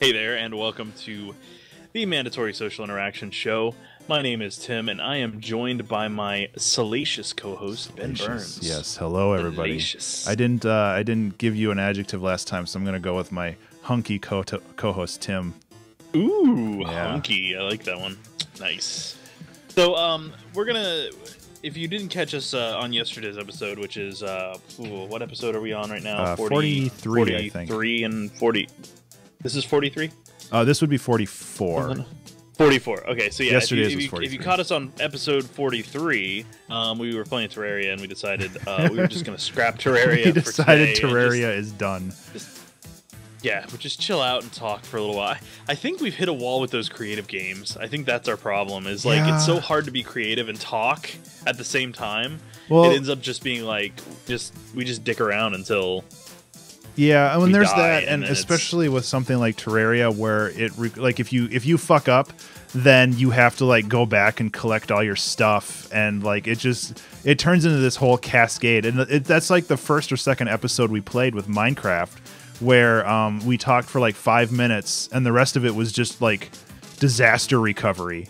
Hey there, and welcome to the Mandatory Social Interaction Show. My name is Tim, and I am joined by my salacious co-host, Ben Burns. Yes, hello everybody. Salacious. I didn't give you an adjective last time, so I'm gonna go with my hunky co-host Tim. Ooh, Yeah. hunky. I like that one. Nice. So, we're gonna. If you didn't catch us on yesterday's episode, which is what episode are we on right now? 43, I think. 43 and 40. This is 43. This would be 44. 44. Okay, so yeah, Yesterday's if was you 43. caught us on episode 43, we were playing Terraria, and we decided we were just going to scrap Terraria. We decided for today Terraria is done. Yeah, we'll just chill out and talk for a little while. I think we've hit a wall with those creative games. I think that's our problem. Is like Yeah. it's so hard to be creative and talk at the same time. Well, It ends up just being like we just dick around until. yeah, and when we there's die, that, and and then especially with something like Terraria, where like if you fuck up, then you have to like go back and collect all your stuff, and like it turns into this whole cascade, and that's like the first or second episode we played with Minecraft, where we talked for like 5 minutes, and the rest of it was just like disaster recovery.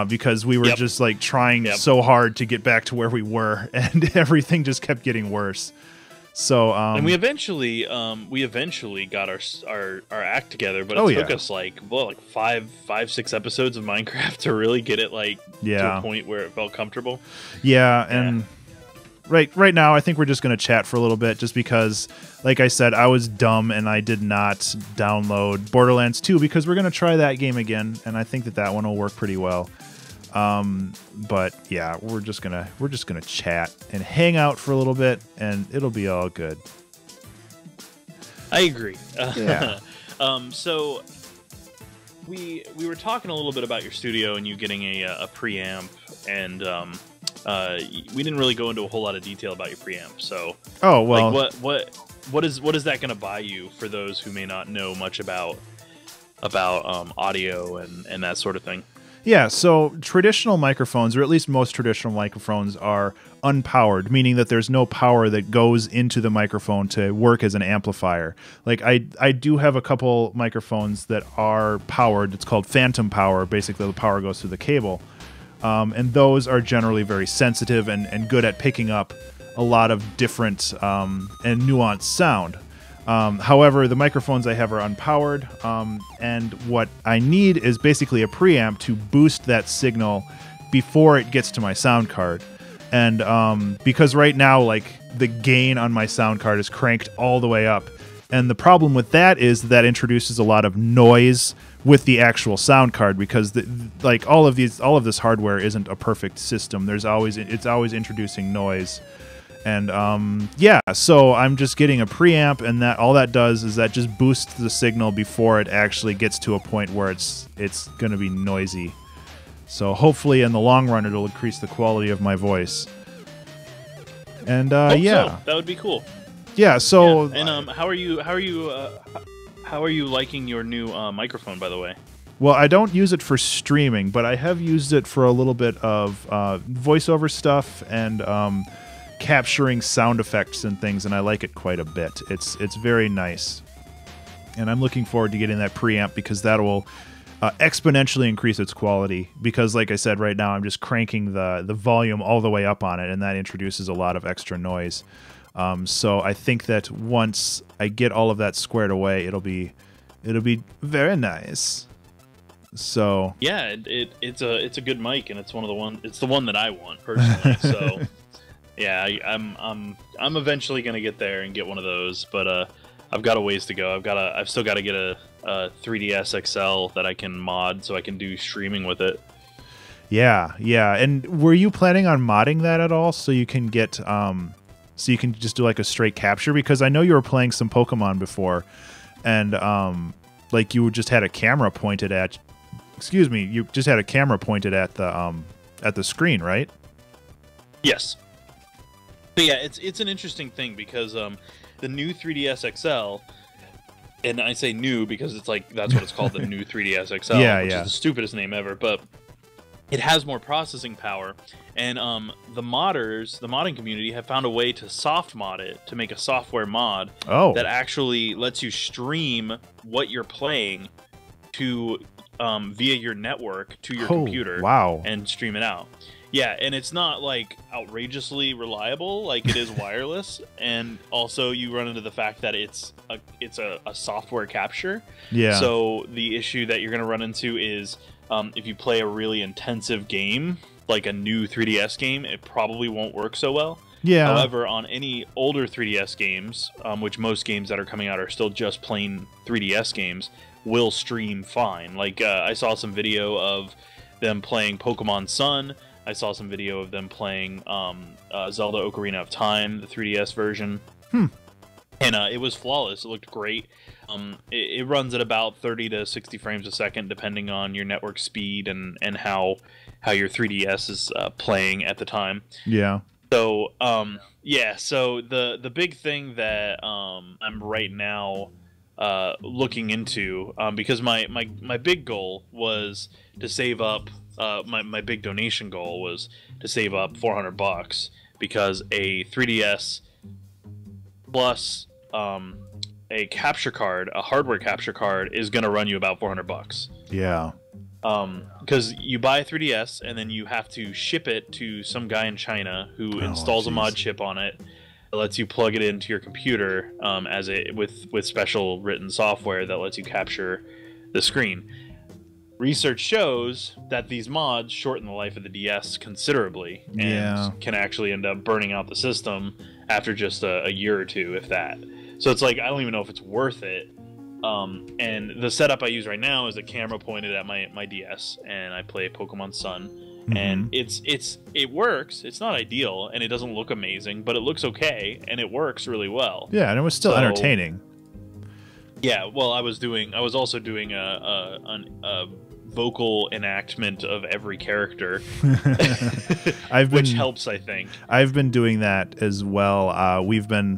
Because we were Yep. just like trying Yep. so hard to get back to where we were, and everything just kept getting worse. So And we eventually got our act together, but it Oh, took yeah. us like 6 episodes of Minecraft to really get it to Yeah. a point where it felt comfortable. Yeah, and right now I think we're just going to chat for a little bit, just because, like I said, I was dumb and I did not download Borderlands 2, because we're going to try that game again, and I think that one will work pretty well. But yeah, we're just gonna chat and hang out for a little bit, and it'll be all good. I agree. Yeah. So we were talking a little bit about your studio and you getting a preamp, and we didn't really go into a whole lot of detail about your preamp. So Oh well, like what is that going to buy you for those who may not know much about audio and that sort of thing? yeah, so traditional microphones, or at least most traditional microphones, are unpowered, meaning that there's no power that goes into the microphone to work as an amplifier. Like I do have a couple microphones that are powered. It's called phantom power. Basically, the power goes through the cable. And those are generally very sensitive and good at picking up a lot of different and nuanced sound. However, the microphones I have are unpowered, and what I need is basically a preamp to boost that signal before it gets to my sound card. And because right now, like, the gain on my sound card is cranked all the way up, and the problem with that is that introduces a lot of noise with the actual sound card, because like all of this hardware isn't a perfect system. It's always introducing noise. And yeah, so I'm just getting a preamp, and that all that does is that just boosts the signal before it actually gets to a point where it's going to be noisy. So hopefully in the long run it'll increase the quality of my voice. And Hope yeah, so. That would be cool. yeah. So Yeah. And how are you liking your new microphone, by the way? well, I don't use it for streaming, but I have used it for a little bit of voiceover stuff and capturing sound effects and things, and I like it quite a bit. It's very nice, and I'm looking forward to getting that preamp, because that will exponentially increase its quality. Because, like I said, right now I'm just cranking the volume all the way up on it, and that introduces a lot of extra noise. So I think that once I get all of that squared away, it'll be very nice. So Yeah, it's a good mic, and it's the one that I want personally. So yeah, I'm eventually gonna get there and get one of those, but I've got a ways to go. I've still got to get a 3DS XL that I can mod so I can do streaming with it. yeah. And were you planning on modding that at all, so you can get so you can just do like a straight capture? Because I know you were playing some Pokemon before, and like you just had a camera pointed at. Excuse me, you just had a camera pointed at the screen, right? Yes. But yeah, it's an interesting thing, because the new 3DS XL, and I say new because it's like that's what it's called, the new 3DS XL, Yeah, which yeah. is the stupidest name ever, but it has more processing power, and the modding community have found a way to soft mod it, to make a software mod that actually lets you stream what you're playing to via your network to your computer. Wow. And stream it out. Yeah, and it's not like outrageously reliable, like it is wireless, and also you run into the fact that it's a software capture. Yeah. So the issue that you're going to run into is if you play a really intensive game, like a new 3DS game, it probably won't work so well. Yeah. However, on any older 3DS games, which most games that are coming out are still just plain 3DS games, will stream fine. Like I saw some video of them playing Pokemon Sun. I saw some video of them playing Zelda Ocarina of Time, the 3DS version. And it was flawless. It looked great. It runs at about 30 to 60 frames a second, depending on your network speed and how your 3DS is playing at the time. Yeah. So, yeah. So the big thing that I'm right now looking into, because my big goal was to save up. My big donation goal was to save up $400 because a 3DS plus a capture card, a hardware capture card, is going to run you about $400. Yeah. Because you buy a 3DS and then you have to ship it to some guy in China who installs a mod chip on it that lets you plug it into your computer with special written software that lets you capture the screen. Research shows that these mods shorten the life of the DS considerably and can actually end up burning out the system after just a year or two, if that. So it's like, I don't even know if it's worth it. And the setup I use right now is a camera pointed at my DS, and I play Pokemon Sun. And it works. It's not ideal, and it doesn't look amazing, but it looks okay, and it works really well. Yeah, and it was still entertaining. Yeah, well, I was also doing a vocal enactment of every character, which helps, I think. I've been doing that as well.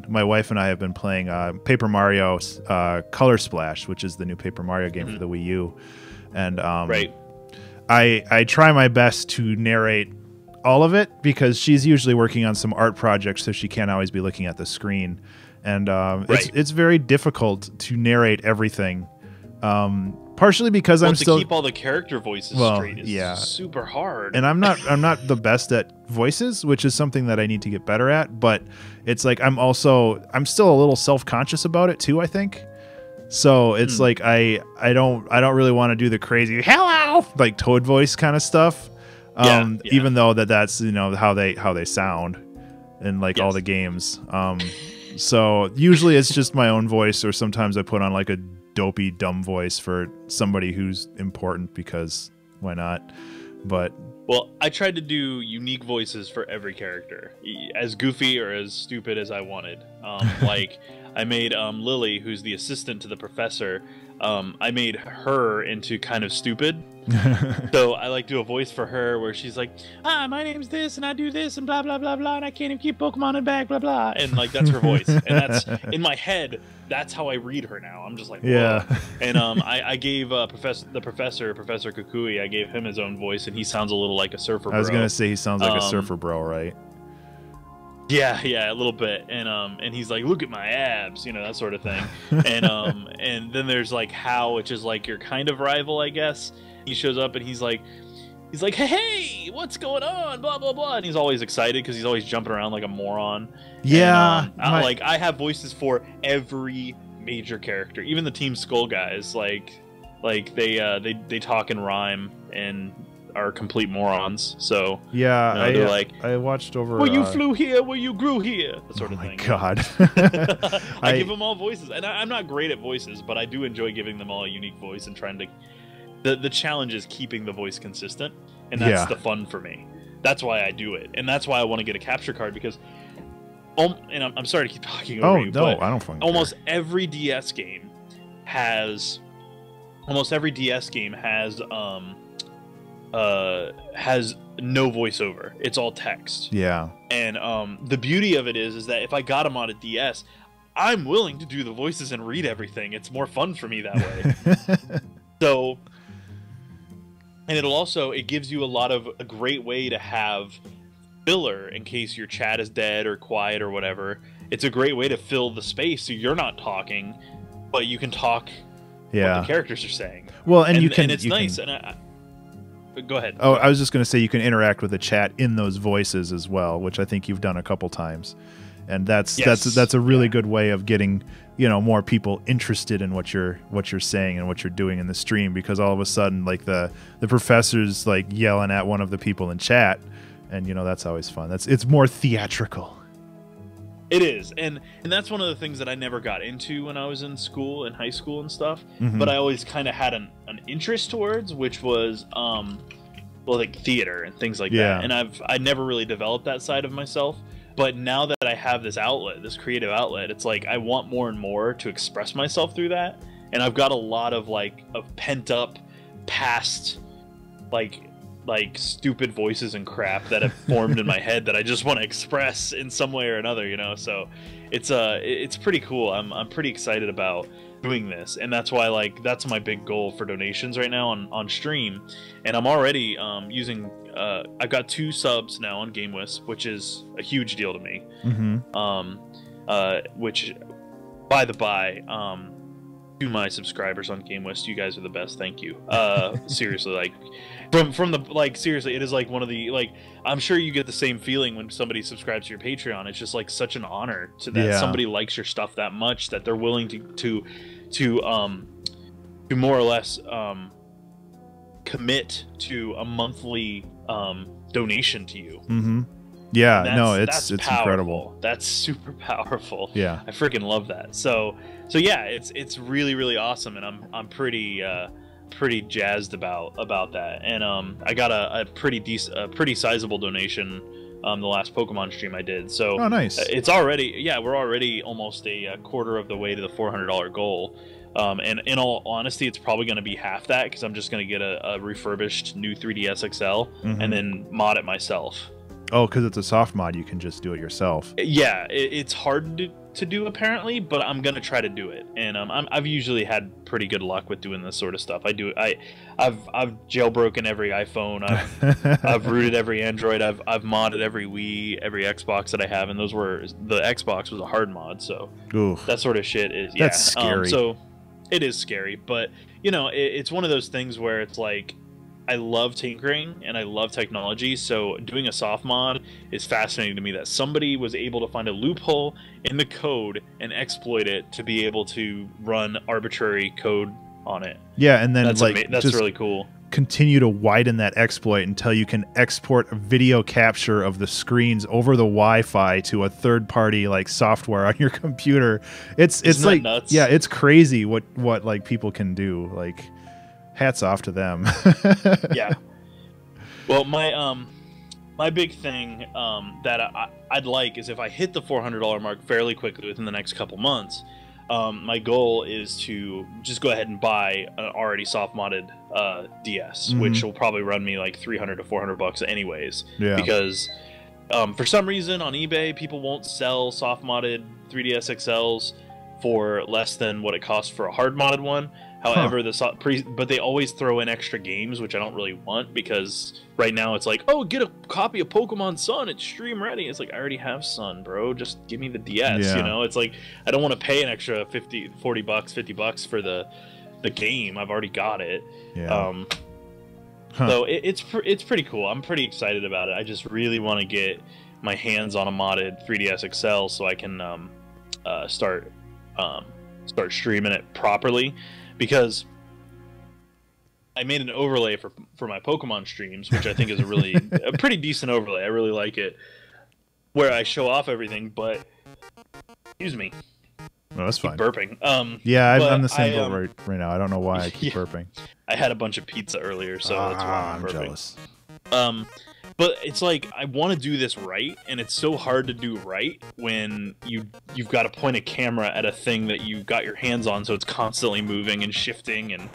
My wife and I have been playing Paper Mario Color Splash, which is the new Paper Mario game for the Wii U, and I try my best to narrate all of it because she's usually working on some art projects, so she can't always be looking at the screen, and it's very difficult to narrate everything. Partially because I'm still to keep all the character voices straight is super hard. And I'm not the best at voices, which is something that I need to get better at, but it's like I'm still a little self-conscious about it too, I think. So it's like I don't really want to do the crazy hello like Toad voice kind of stuff. Even though that's how they sound in like all the games. So usually it's just my own voice, or sometimes I put on like a dopey dumb voice for somebody who's important, because why not? But well, I tried to do unique voices for every character, as goofy or as stupid as I wanted. Like I made Lily, who's the assistant to the professor, I made her into kind of stupid. So I like do a voice for her where she's like, my name's this and I do this and blah blah blah blah, and I can't even keep Pokemon in bag blah blah, and like that's her voice, and that's in my head. That's how I read her now. I'm just like, whoa. Yeah. And I gave Professor Kukui, I gave him his own voice, and he sounds a little like a surfer bro. I was gonna say he sounds like a surfer bro, right? Yeah, a little bit, and he's like, look at my abs, that sort of thing. And then there's like Hal, which is like your kind of rival, I guess. He shows up and he's like, hey, what's going on? Blah blah blah, and he's always excited because he's always jumping around like a moron. Yeah, and, I have voices for every major character, even the Team Skull guys. Like they talk and rhyme and are complete morons. So yeah, they're like, I watched over. Well, you flew here, well, you grew here, that sort of thing. Oh my god! I give them all voices, and I'm not great at voices, but I do enjoy giving them all a unique voice and trying to. The challenge is keeping the voice consistent, and that's the fun for me. That's why I do it, and that's why I want to get a capture card, because. And I'm sorry to keep talking over you. No, I don't fucking almost every DS game has no voiceover. It's all text. Yeah. And the beauty of it is that if I got them on a DS, I'm willing to do the voices and read everything. It's more fun for me that way. So And it gives you a great way to have filler in case your chat is dead or quiet or whatever. It's a great way to fill the space so you're not talking, but you can talk what the characters are saying. Well, and it's nice. Go ahead. Oh, I was just going to say you can interact with the chat in those voices as well, which I think you've done a couple times, and that's a really good way of getting more people interested in what you're saying and what you're doing in the stream, because all of a sudden like the professor's like yelling at one of the people in chat, and that's always fun. It's more theatrical. It is, and that's one of the things that I never got into when I was in school, in high school and stuff. But I always kind of had an interest towards, which was like theater and things like that. And I never really developed that side of myself. But now that I have this outlet, this creative outlet, it's like I want more and more to express myself through that. And I've got a lot of pent up past like stupid voices and crap that have formed in my head that I just want to express in some way or another, so it's pretty cool. I'm pretty excited about doing this, and that's why that's my big goal for donations right now on stream. And I'm already using I've got 2 subs now on GameWisp, which is a huge deal to me. Which by the by, to my subscribers on GameWisp, you guys are the best. Thank you. Seriously, from the seriously, it is one of the I'm sure you get the same feeling when somebody subscribes to your Patreon. It's just such an honor to that somebody likes your stuff that much that they're willing to more or less commit to a monthly donation to you. Yeah, no, it's incredible. That's super powerful. Yeah, I freaking love that. So yeah, it's really, really awesome, and I'm pretty jazzed about that. And I got a pretty sizable donation the last Pokemon stream I did. So nice. It's already we're already almost a quarter of the way to the $400 goal. And in all honesty, it's probably going to be half that, because I'm just going to get a refurbished new 3DS XL and then mod it myself. Oh, because it's a soft mod, you can just do it yourself. Yeah, it's hard to do apparently, but I'm gonna try to do it. And I've usually had pretty good luck with doing this sort of stuff. I've jailbroken every iPhone. I've rooted every Android. I've modded every Wii, every Xbox that I have, and the Xbox was a hard mod. So that sort of shit is that's scary. So it is scary, but it's one of those things where it's like, I love tinkering and I love technology, so doing a soft mod is fascinating to me, that somebody was able to find a loophole in the code and exploit it to be able to run arbitrary code on it. Yeah, and then that's really cool. Continue to widen that exploit until you can export a video capture of the screens over the Wi-Fi to a third-party software on your computer. It's Isn't that nuts? Yeah, it's crazy what people can do. Hats off to them. Yeah. Well, my big thing that I'd like is if I hit the $400 mark fairly quickly within the next couple months, my goal is to just go ahead and buy an already soft modded DS, which will probably run me $300 to $400 anyways. Yeah. Because for some reason on eBay, people won't sell soft modded 3DS XLs for less than what it costs for a hard modded one. However, but they always throw in extra games, which I don't really want, because right now it's get a copy of Pokemon Sun, it's stream ready. It's I already have Sun, bro. Just give me the DS, It's I don't want to pay an extra $40, $50 for the game. I've already got it. Yeah. So it's pretty cool. I'm pretty excited about it. I just really want to get my hands on a modded 3DS XL so I can start streaming it properly. Because I made an overlay for my Pokemon streams, which I think is a pretty decent overlay. I really like it, where I show off everything. But excuse me, no, that's fine. Burping. Yeah, I'm the same boat right now. I don't know why I keep burping. I had a bunch of pizza earlier, so that's why I'm burping. Jealous. But it's I want to do this right, and it's so hard to do right when you've got to point a camera at a thing that you've got your hands on, so it's constantly moving and shifting, and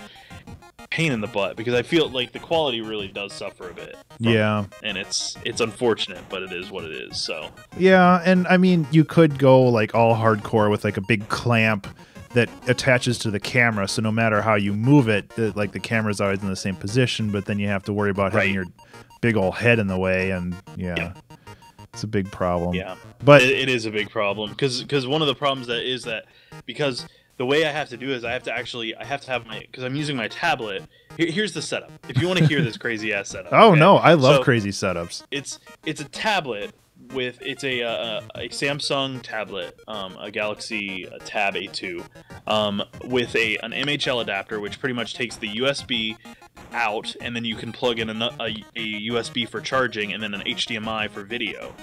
pain in the butt, because I feel like the quality really does suffer a bit. Yeah. And it's unfortunate, but it is what it is. So yeah, and I mean, you could go all hardcore with a big clamp that attaches to the camera. So no matter how you move it, like the camera's always in the same position, but then you have to worry about having your big old head in the way. And it's a big problem. Yeah, but it is a big problem because one of the problems that because the way I have to do is I have to have my, because I'm using my tablet. Here's the setup. If you want to hear this crazy ass setup. Oh no, I love crazy setups. It's a tablet with a Samsung tablet, a Galaxy Tab A2, with an MHL adapter, which pretty much takes the USB out, and then you can plug in a USB for charging, and then an HDMI for video.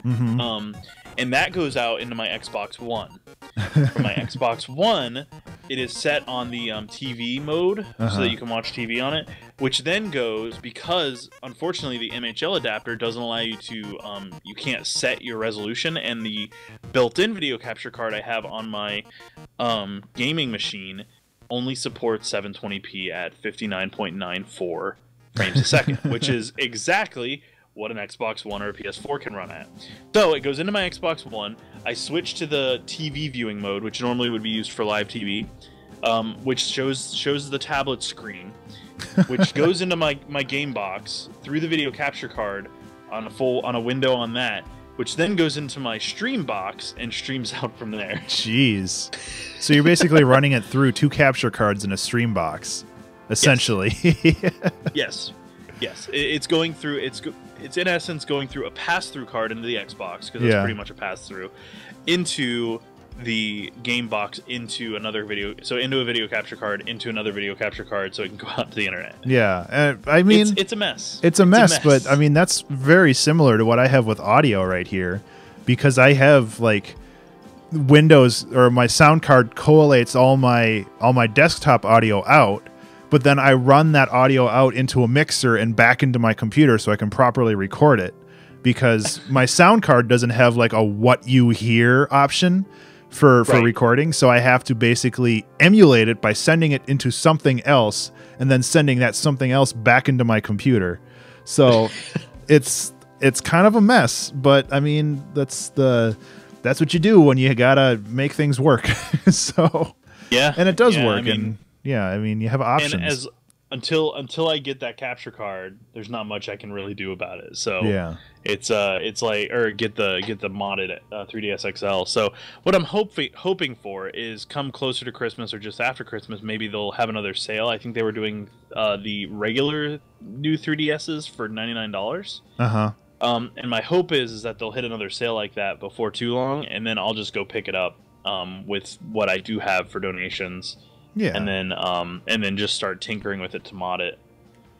And that goes out into my Xbox One. For my Xbox One, it is set on the TV mode, so that you can watch TV on it, which then goes, because unfortunately the MHL adapter doesn't allow you to, you can't set your resolution, and the built-in video capture card I have on my gaming machine only supports 720p at 59.94 frames a second, which is exactly what an Xbox One or a PS4 can run at. So it goes into my Xbox One. I switch to the TV viewing mode, which normally would be used for live TV, which shows the tablet screen, which goes into my game box through the video capture card on a window on that, which then goes into my stream box and streams out from there. Jeez. So you're basically running it through 2 capture cards in a stream box, essentially. Yes. Yes. It's going through. It's in essence going through a pass-through card into the Xbox, because it's pretty much a pass-through, into the game box, into another video, so into a video capture card, into another video capture card, so it can go out to the internet. Yeah, I mean, it's a mess. It's a mess, but I mean that's very similar to what I have with audio right here, because I have like Windows, or my sound card collates all my desktop audio out. But then I run that audio out into a mixer and back into my computer so I can properly record it, because my sound card doesn't have like a what you hear option for recording. So I have to basically emulate it by sending it into something else and then sending that something else back into my computer. So it's kind of a mess, but I mean, that's what you do when you gotta make things work. So yeah, and it does work. I mean, and yeah, I mean, you have options. And until I get that capture card, there's not much I can really do about it. So yeah, it's like, or get the modded 3DS XL. So what I'm hoping for is, come closer to Christmas or just after Christmas, maybe they'll have another sale. I think they were doing the regular new 3DSs for $99. And my hope is that they'll hit another sale like that before too long, and then I'll just go pick it up with what I do have for donations. Yeah, and then just start tinkering with it to mod it.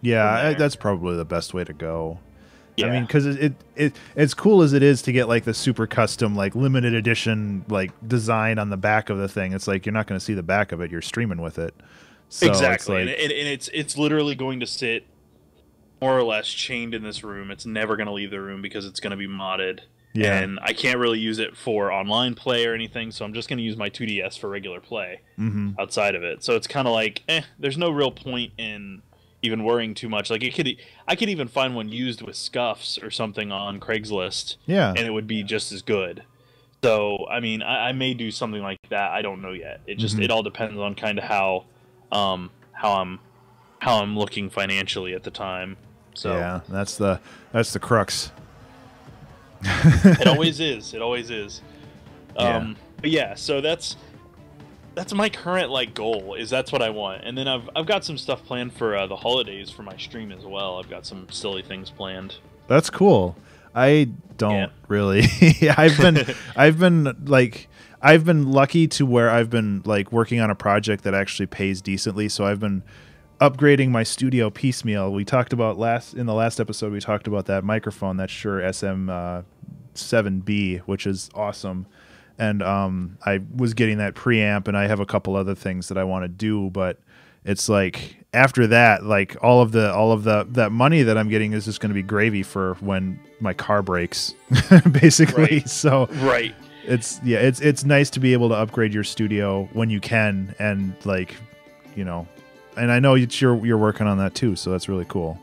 Yeah, that's probably the best way to go. Yeah. I mean, because it's cool as it is to get like the super custom, like limited edition, like design on the back of the thing. It's like you're not going to see the back of it; you're streaming with it. So exactly, it's like, and it's literally going to sit more or less chained in this room. It's never going to leave the room because it's going to be modded. Yeah. And I can't really use it for online play or anything, so I'm just going to use my 2DS for regular play outside of it. So it's kind of like, there's no real point in even worrying too much. Like I could even find one used with scuffs or something on Craigslist, and it would be just as good. So I mean, I may do something like that. I don't know yet. It just it all depends on kind of how I'm looking financially at the time. So yeah, that's the crux. It always is. It always is. But yeah, so that's my current like goal. Is that's what I want, and then I've got some stuff planned for the holidays for my stream as well. I've got some silly things planned. That's cool. I don't really. I've been lucky to where I've been like working on a project that actually pays decently. So I've been upgrading my studio piecemeal. We talked about in the last episode, we talked about that microphone, that Shure SM7B, which is awesome. And I was getting that preamp, and I have a couple other things that I want to do, but it's like after that, like all of that money that I'm getting is just going to be gravy for when my car breaks, basically. Right. So it's nice to be able to upgrade your studio when you can, and like, you know. And I know you're working on that too, so that's really cool.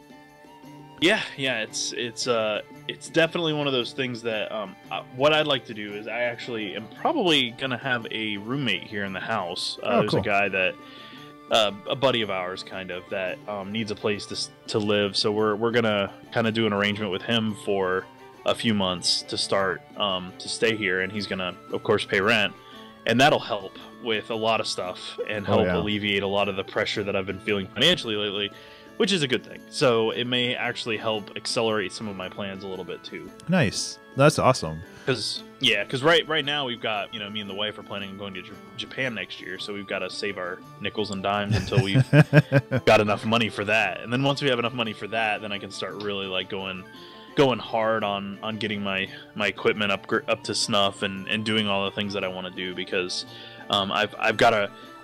Yeah, it's definitely one of those things that what I'd like to do is I actually am probably gonna have a roommate here in the house. There's cool. a guy that a buddy of ours kind of that needs a place to live, so we're gonna kind of do an arrangement with him for a few months to start to stay here, and he's gonna of course pay rent, and that'll help with a lot of stuff and help alleviate a lot of the pressure that I've been feeling financially lately, which is a good thing. So it may actually help accelerate some of my plans a little bit too. Nice. That's awesome. Because right now we've got, me and the wife are planning on going to Japan next year, so we've got to save our nickels and dimes until we've got enough money for that. And then once we have enough money for that, then I can start really like going hard on getting my equipment up to snuff and doing all the things that I want to do, because I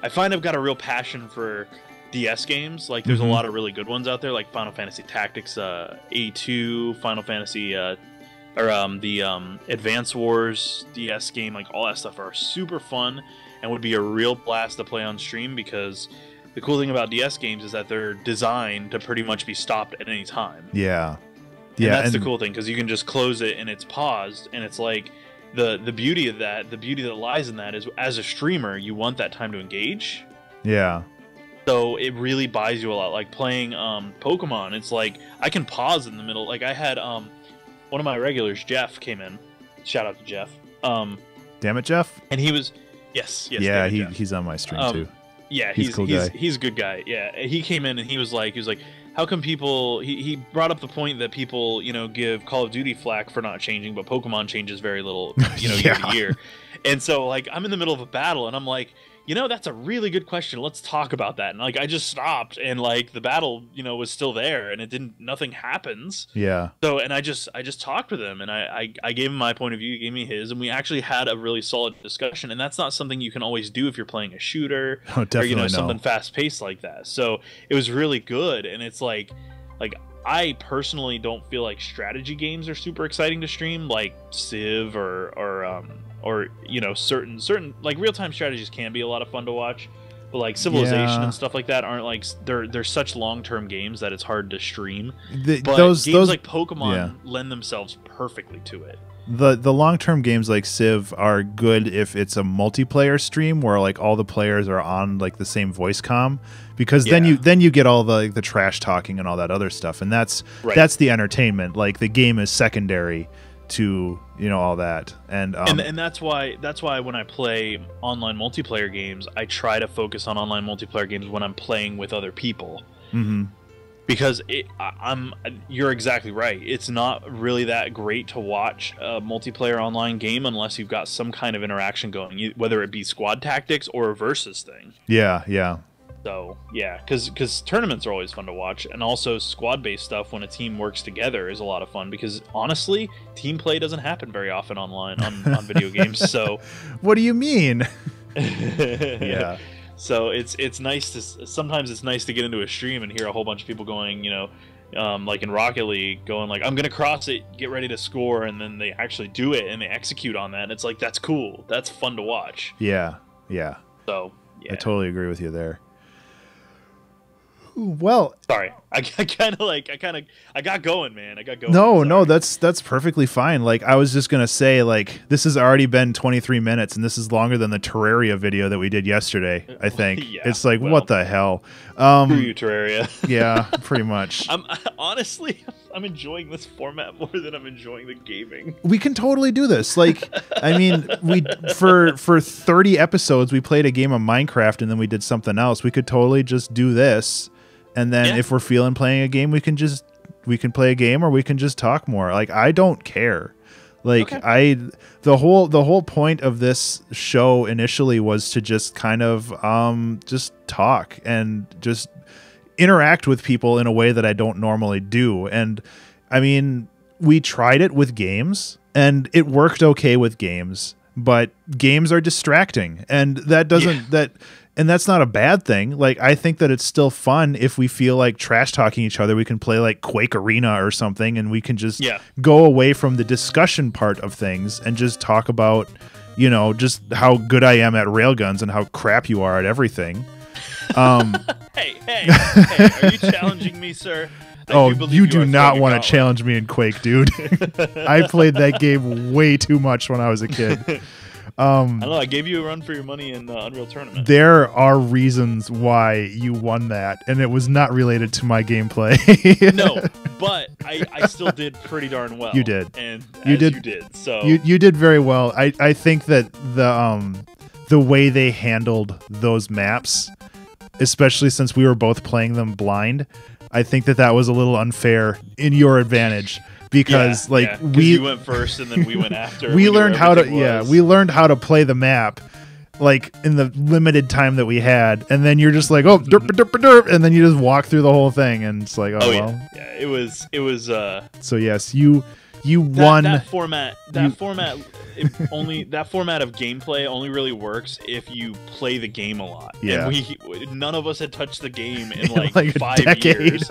find I've got a real passion for DS games. Like there's a lot of really good ones out there, like Final Fantasy Tactics A2, Final Fantasy the Advance Wars DS game, like all that stuff are super fun and would be a real blast to play on stream, because the cool thing about DS games is that they're designed to pretty much be stopped at any time. Yeah. And that's the cool thing, because you can just close it and it's paused, and it's like the beauty of that, the beauty that lies in that is, as a streamer, you want that time to engage. Yeah. So it really buys you a lot. Like playing Pokemon, it's like I can pause in the middle. Like I had one of my regulars, Jeff, came in. Shout out to Jeff. Damn it, Jeff. And he was yes. Yeah, he's on my stream too. Yeah, he's a cool guy. He's a good guy. Yeah, he came in and he was like, how come people? He brought up the point that people, give Call of Duty flack for not changing, but Pokemon changes very little, year to year. And so, like, I'm in the middle of a battle, and I'm like, that's a really good question. Let's talk about that. And like, I just stopped, and like the battle, was still there, and nothing happens. Yeah. So, and I just talked with him, and I gave him my point of view, he gave me his, and we actually had a really solid discussion. And that's not something you can always do if you're playing a shooter or something fast paced like that. So it was really good, and it's like I personally don't feel like strategy games are super exciting to stream, like Civ or certain like real-time strategies can be a lot of fun to watch, but like Civilization and stuff like that aren't like they're such long-term games that it's hard to stream. But those games like Pokemon lend themselves perfectly to it. The long-term games like Civ are good if it's a multiplayer stream where like all the players are on like the same voice comm, because then you get all the trash talking and all that other stuff, and that's the entertainment. Like the game is secondary to all that, and that's why when I play online multiplayer games, I try to focus on online multiplayer games when I'm playing with other people. Because you're exactly right. It's not really that great to watch a multiplayer online game unless you've got some kind of interaction going, whether it be squad tactics or a versus thing. Yeah. So yeah, because tournaments are always fun to watch, and also squad-based stuff when a team works together is a lot of fun, because honestly, team play doesn't happen very often online on video games. So what do you mean? Yeah. So it's nice to sometimes it's nice to get into a stream and hear a whole bunch of people going, like in Rocket League, going like, I'm gonna cross it, get ready to score, and then they actually do it and they execute on that, and it's like, that's cool, that's fun to watch. Yeah. So yeah, I totally agree with you there. Well, sorry, I got going, man. I got going. No, that's perfectly fine. Like I was just gonna say, like this has already been 23 minutes, and this is longer than the Terraria video that we did yesterday. I think it's like, what the hell? Screw you, Terraria. Yeah, pretty much. Honestly, I'm enjoying this format more than I'm enjoying the gaming. We can totally do this. Like, I mean, we for 30 episodes we played a game of Minecraft, and then we did something else. We could totally just do this. And then if we're feeling playing a game, we can play a game, or we can just talk more. Like I don't care. Like the whole point of this show initially was to just kind of just talk and just interact with people in a way that I don't normally do. And I mean, we tried it with games and it worked okay with games, but games are distracting, and that doesn't and that's not a bad thing. Like, I think that it's still fun if we feel like trash talking each other. We can play like Quake Arena or something, and we can just go away from the discussion part of things and just talk about, just how good I am at railguns and how crap you are at everything. Hey, are you challenging me, sir? Oh, do believe you do are not throwing a want to gauntlet. challenge me in Quake, dude. I played that game way too much when I was a kid. I don't know. I gave you a run for your money in Unreal Tournament. There are reasons why you won that, and it was not related to my gameplay. No, but I still did pretty darn well. You did. And You as did. you did. So You did very well. I think that the way they handled those maps, especially since we were both playing them blind, I think that was a little unfair in your advantage. Because 'cause we you went first and then we went after. we knew learned where how to everything we was. learned how to play the map like in the limited time that we had, and then you're just like, oh, derp, derp, derp, and then you just walk through the whole thing, and it's like, oh, Oh well. yeah. It was So yes, you won. that format that format of gameplay only really works if you play the game a lot. Yeah. And none of us had touched the game in Like like a 5 decade. years.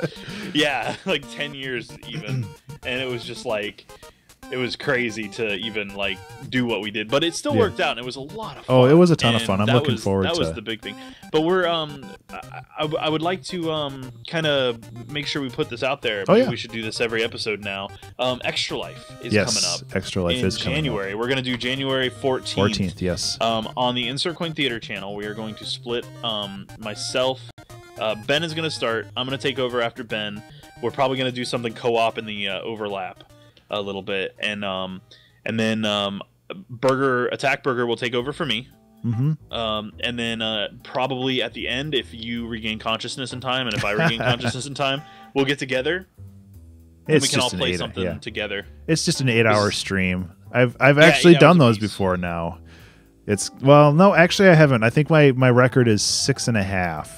Yeah, like 10 years even. And it was just like it was crazy to even like do what we did, but it still Yeah. worked out and it was a lot of fun. Oh, it was a ton of And fun. I'm that looking was- forward that to was the big thing. But we're I would like to kind of make sure we put this out there. Oh, Maybe yeah. we should do this every episode now. Extra Life is yes, coming up Extra Life in is coming up. January. We're gonna do January 14th. 14th, yes. On the Insert Coin Theater channel, we are going to split myself. Ben is going to start. I'm going to take over after Ben. We're probably going to do something co-op in the overlap a little bit, and then Attack Burger will take over for me. Mm-hmm. And then probably at the end, if you regain consciousness in time, and if I regain consciousness in time, we'll get together. And It's we can all just an play 8, something yeah. together. It's just an 8-hour stream. I've Yeah, actually 8 done hours those apiece. before now. No, actually I haven't. I think my record is 6.5.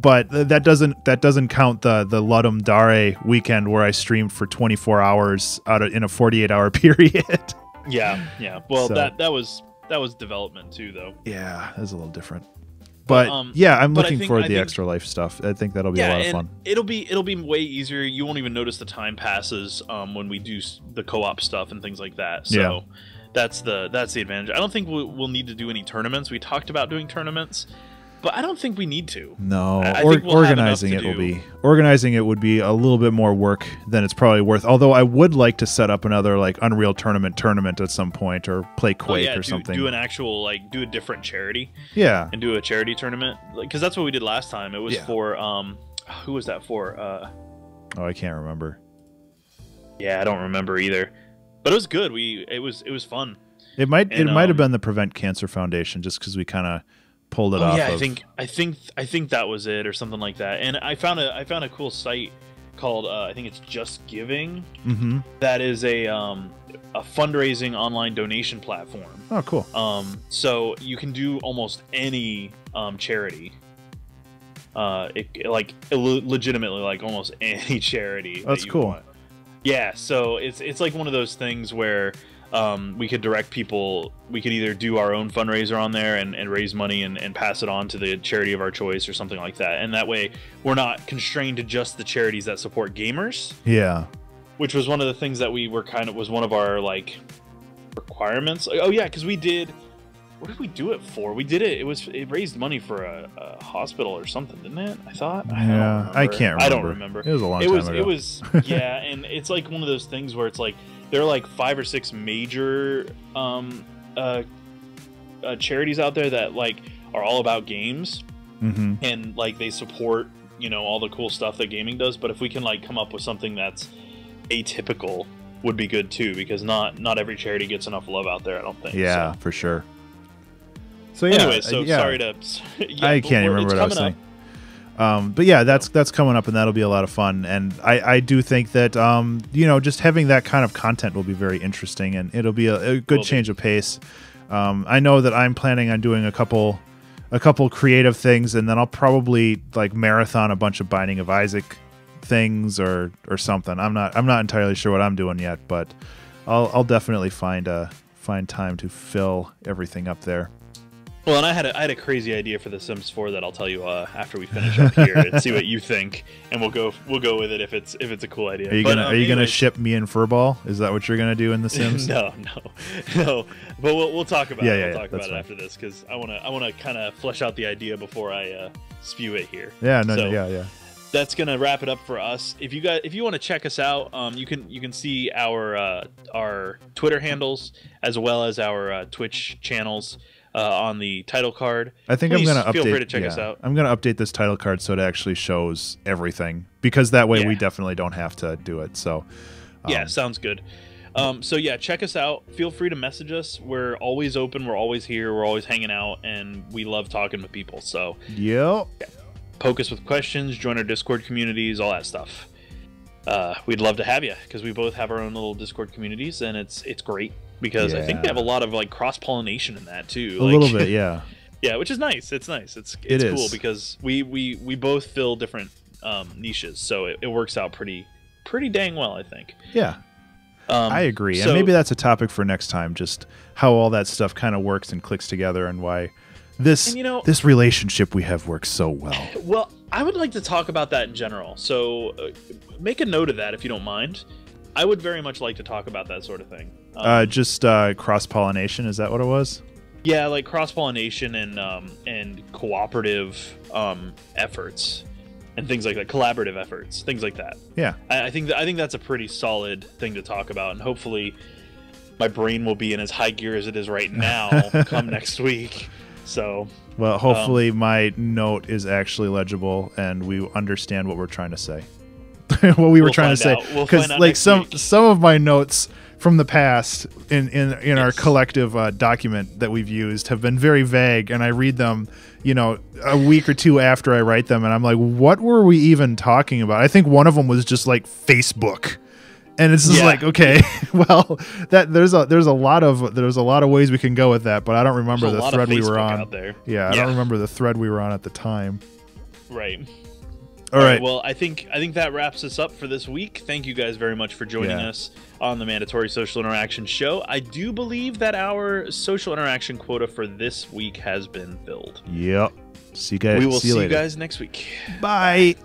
But that doesn't count the Ludum Dare weekend where I streamed for 24 hours in a 48-hour period. Yeah. Well, So- that was development too, though. Yeah, that's a little different. But I'm but I looking think- forward I to the think- Extra Life stuff. I think that'll be a lot of and fun. it'll be way easier. You won't even notice the time passes when we do the co-op stuff and things like that. So Yeah. that's the advantage. I don't think we'll need to do any tournaments. We talked about doing tournaments, but I don't think we need to. No, I think we'll have enough organizing to it would be a little bit more work than it's probably worth. Although I would like to set up another like Unreal tournament at some point, or play Quake or something. Do an actual do a different charity Yeah, and do a charity tournament, because that's what we did last time. It was Yeah. for who was that for? oh, I can't remember. Yeah, I don't remember either, but it was good. It was fun. It might And, have been the Prevent Cancer Foundation, just because we kind of pulled it off. Yeah, of, I think that was it or something like that. And I found a cool site called I think it's Just Giving. Mm-hmm. That is a fundraising online donation platform. Oh, cool. So you can do almost any charity. Legitimately like almost any charity. That's that you cool. want. Yeah, so it's like one of those things where we could direct people. We could either do our own fundraiser on there and raise money and pass it on to the charity of our choice or something like that. And that way we're not constrained to just the charities that support gamers, Yeah. which was one of the things that we were was one of our like requirements. Oh yeah, because we did. What did we do it for? We did it. It raised money for a hospital or something, didn't it? I thought. Yeah, I can't remember. I don't remember. It was a long time ago. It was yeah, and it's like one of those things where it's like there are like 5 or 6 major charities out there that like are all about games, Mm-hmm. and like they support all the cool stuff that gaming does. But if we can like come up with something that's atypical, would be good too, because not every charity gets enough love out there, I don't think. Yeah, So. for sure. So yeah. Anyway, so yeah. sorry to. Yeah, I but can't remember it's what I was coming saying. But yeah, that's coming up, and that'll be a lot of fun. And I do think that just having that kind of content will be very interesting, and it'll be a good change of pace. I know that I'm planning on doing a couple creative things, and then I'll probably like marathon a bunch of Binding of Isaac things or something. I'm not entirely sure what I'm doing yet, but I'll definitely find time to fill everything up there. Well, and I had a crazy idea for The Sims 4 that I'll tell you after we finish up here and see what you think, and we'll go with it if it's a cool idea. Are you gonna anyways, ship me and Furball? Is that what you're gonna do in The Sims? No. But we'll talk about it. We'll talk about it fine. after this, because I wanna kind of flesh out the idea before I spew it here. Yeah, So, yeah. that's gonna wrap it up for us. If you want to check us out, you can see our Twitter handles as well as our Twitch channels on the title card. I think Please I'm gonna feel update. free to check us out. I'm gonna update this title card so it actually shows everything, because that way Yeah. we definitely don't have to do it. So Yeah, sounds good. So yeah, check us out. Feel free to message us. We're always open. We're always here. We're always hanging out, and we love talking with people. So yep. poke us with questions, join our Discord communities, all that stuff. We'd love to have you, because we both have our own little Discord communities, and it's great because I think we Yeah. have a lot of like cross pollination in that too. A little bit, yeah. Yeah, which is nice. It's nice. It's It cool is. because we both fill different niches, so it works out pretty dang well, I think. Yeah. I agree. So, And maybe that's a topic for next time, just how all that stuff kind of works and clicks together, and why this And, you know- this relationship we have works so well. well, I would like to talk about that in general. So make a note of that if you don't mind. I would very much like to talk about that sort of thing. Just cross-pollination, is that what it was? Yeah, like cross-pollination and cooperative efforts and things like that, collaborative efforts, things like that. Yeah. I think that's a pretty solid thing to talk about, and hopefully my brain will be in as high gear as it is right now come next week. So, Well, hopefully my note is actually legible and we understand what we're trying to say. What we were We'll trying to say, find out. We'll because find out like next some week. of my notes from the past in our Yes. collective document that we've used have been very vague, and I read them, a week or two after I write them, and I'm like, what were we even talking about? I think one of them was just like Facebook. And it's just Yeah. like, okay, well, that there's a lot of ways we can go with that, but I don't remember There's a the lot of thread we were Facebook on. out there. Yeah, I don't remember the thread we were on at the time. Right. All right. Well, I think that wraps us up for this week. Thank you guys very much for joining Yeah. us on the Mandatory Social Interaction Show. I do believe that our social interaction quota for this week has been filled. Yep. See you guys. We will see you later. guys next week. Bye.